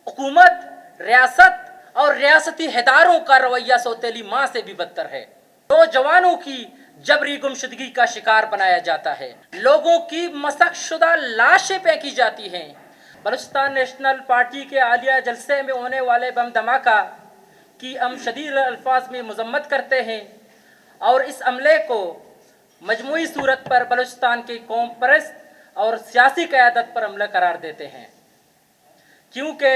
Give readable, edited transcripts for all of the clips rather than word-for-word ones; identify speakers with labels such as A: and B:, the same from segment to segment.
A: हुकूमत, रियासत और रियासती इदारों का रवैया सौतेली माँ से भी बदतर है। नौजवानों की जबरी गुमशुदगी का शिकार बनाया जाता है, लोगों की मसखशुदा लाशें फेंकी जाती हैं। बलूचिस्तान नेशनल पार्टी के आलिया जलसे में होने वाले बम धमाका की हम शदीद अल्फाज में मजम्मत करते हैं और इस अमले को मजमूई सूरत पर बलूचिस्तान की कौम परस्त और सियासी क़यादत पर हमला करार देते हैं, क्योंकि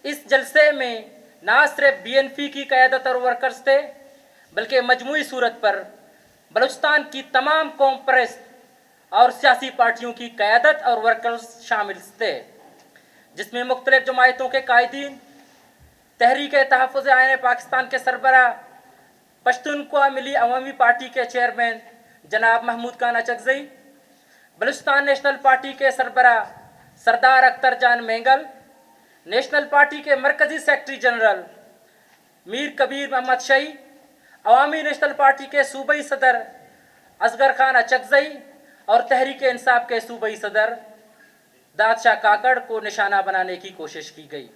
A: इस जलसे में ना सिर्फ BNP की क़यादत और वर्कर्स थे, बल्कि मजमूई सूरत पर बलूचिस्तान की तमाम कौम परस्त और सियासी पार्टियों की क़यादत और वर्कर्स शामिल थे, जिसमें मुख्तलिफ जमायतों के कायदीन, तहरीक-ए-तहफ़्फ़ुज़ आईन पाकिस्तान के सरबराह, पश्तूनख्वा मिली अवामी पार्टी के चेयरमैन जनाब महमूद खान अचकज़ई, बलूचिस्तान नेशनल पार्टी के सरबराह सरदार अख्तर जान मेंगल, नेशनल पार्टी के मरकज़ी सेक्रेटरी जनरल मीर कबीर मोहम्मद शई, अवामी नेशनल पार्टी के सूबाई सदर असगर खान अचकज़ई और तहरीक इंसाफ के सूबाई सदर दाद शाह काकड़ को निशाना बनाने की कोशिश की गई।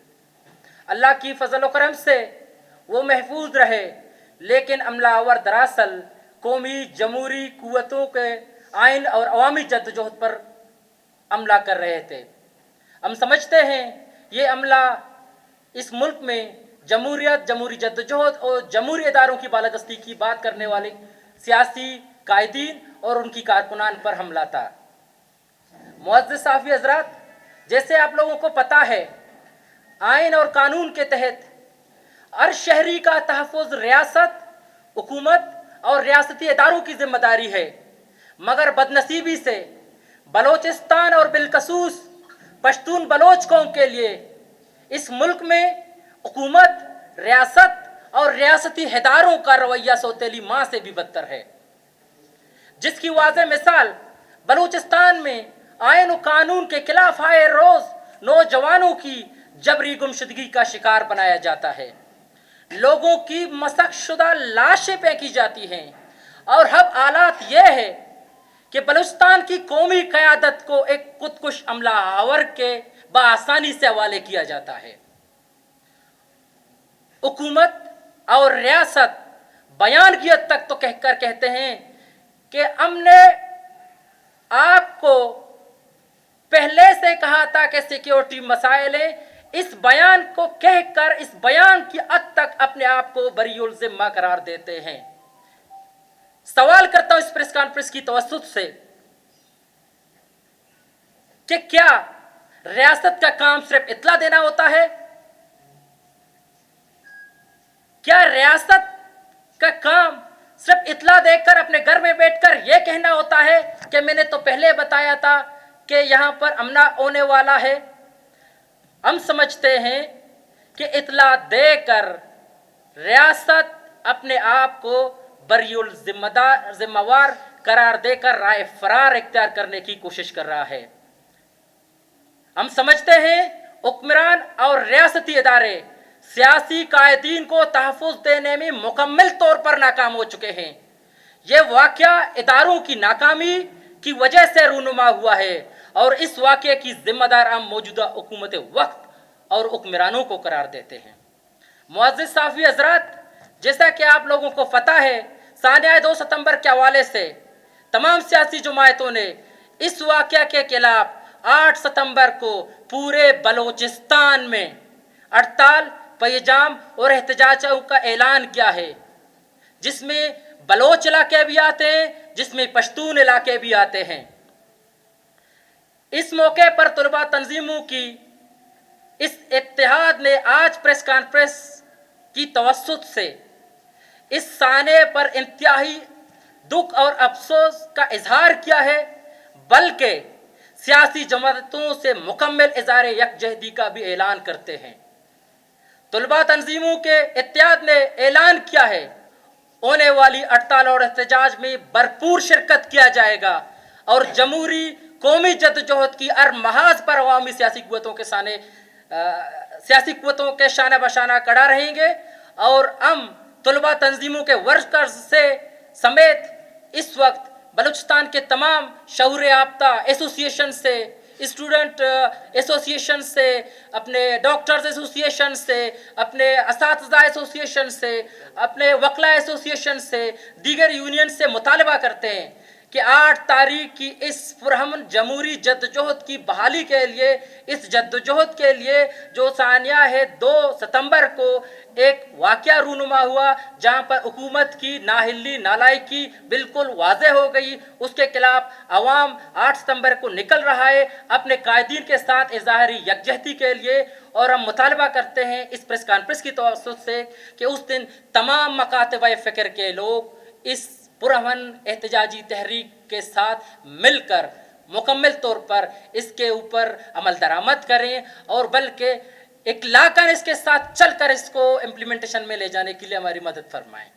A: अल्लाह की फजल व करम से वो महफूज रहे, लेकिन अमलावर दरअसल कौमी जमहूरी कुव्वतों के आइन और अवामी जद्दोजहद पर हमला कर रहे थे। हम समझते हैं ये अमला इस मुल्क में जमहूरियत, जमहूरी जद्दोजहद और जमहूरी इदारों की बालादस्ती की बात करने वाले सियासी कायदीन और उनकी कारकुनान पर हमला था। मुअज़्ज़िज़ साफ़ी हज़रात, जैसे आप लोगों को पता है, आइन और कानून के तहत हर शहरी का तहफ़्फ़ुज़ रियासत, हुकूमत और रियासती इदारों की जिम्मेदारी है, मगर बदनसीबी से बलोचिस्तान और बिलखसूस पश्तून बलोच कौम के लिए इस मुल्क में हुकूमत, रियासत और रियासती इदारों का रवैया सौतेली माँ से भी बदतर है, जिसकी वाज़ेह मिसाल बलूचिस्तान में आइन और कानून के खिलाफ आए रोज़ नौजवानों की जबरी गुमशुदगी का शिकार बनाया जाता है, लोगों की मसखशुदा लाशें फेंकी जाती हैं और अब हालात यह है कि बलूचिस्तान की कौमी क़यादत को एक खुदकुश हमलावर के बआसानी से हवाले किया जाता है। हुकूमत और रियासत बयान की हद तक तो कहकर कहते हैं कि हमने आपको पहले से कहा था कि सिक्योरिटी मसाइल है, इस बयान को कहकर इस बयान की हद तक अपने आप को बरीउल ज़िम्मा करार देते हैं। सवाल करता हूं इस प्रेस कॉन्फ्रेंस की तवस्सुत से कि क्या रियासत का काम सिर्फ इत्तला देना होता है? क्या रियासत का काम सिर्फ इत्तला देकर अपने घर में बैठकर यह कहना होता है कि मैंने तो पहले बताया था कि यहां पर हमला होने वाला है? हम समझते हैं कि इत्तला देकर रियासत अपने आप को बरीउल जिम्मेवार करार देकर राय फरार इख्तियार करने की कोशिश कर रहा है। हम समझते हैं हुक्मरान और रियासती इदारे सियासी कायदीन को तहफ़्फ़ुज़ देने में मुकम्मल तौर पर नाकाम हो चुके हैं। ये वाक़या इदारों की नाकामी की वजह से रूनुमा हुआ है और इस वाक़े की जिम्मेदार हम मौजूदा हुकूमत वक्त और हुक्मरानों को करार देते हैं। मुअज़्ज़िज़ साफ़ी हज़रात, जैसा कि आप लोगों को पता है, सानिया 2 सितंबर के हवाले से तमाम सियासी जमायतों ने इस वाक़या के खिलाफ 8 सितंबर को पूरे बलोचिस्तान में हड़ताल, पैजाम और एहतजाजों का ऐलान किया है, जिसमें बलोच इलाके भी आते हैं, जिसमें पश्तून इलाके भी आते हैं। इस मौके पर तलबा तंजीमों की इस इत्तेहाद ने आज प्रेस कॉन्फ्रेंस की तवस्सुत से इस साने पर इंतहाई दुख और अफसोस का इजहार किया है, बल्कि सियासी जमातों से मुकम्मल इज़हार यकजहती का भी ऐलान करते हैं। तलबा तंजीमों के इत्तेहाद ने ऐलान किया है होने वाली हड़ताल और एहतजाज में भरपूर शिरकत किया जाएगा और जमहूरी कौमी जद्दोजहद की हर महाज पर अवामी सियासी कुव्वतों के शाना बशाना खड़ा रहेंगे और हम तलबा तंजीमों के वर्कर्स से समेत इस वक्त बलूचिस्तान के तमाम शऊर याफ्ता एसोसिएशन से اسٹوڈنٹ ایسوسیشن سے، اپنے ڈاکٹرز ایسوسیشن سے، اپنے اساتذہ ایسوسیشن سے، اپنے وکلاء ایسوسیشن سے، دیگر یونین سے مطالبہ کرتے ہیں کہ 8 تاریخ کی اس پرامن جمہوری جدوجہد کی بحالی کے لیے، اس جدوجہد کے لیے جو ثانیہ ہے 2 ستمبر کو ایک واقعہ رونما ہوا جہاں پر حکومت کی نااہلی نالائکی بالکل واضح ہو گئی، اس کے خلاف عوام 8 ستمبر کو نکل رہا ہے اپنے قائدین کے ساتھ اظہاری یکجہتی کے لیے، اور ہم مطالبہ کرتے ہیں اس پریس کانفرنس کی توسط سے کہ اس دن تمام مکاتب فکر کے لوگ اس پرامن احتجاجی تحریک کے ساتھ مل کر مکمل طور پر اس کے اوپر عمل درآمد کریں، اور بلکہ اخلاقاً اس کے ساتھ چل کر اس کو امپلیمنٹیشن میں لے جانے کے لیے ہماری مدد فرمائیں۔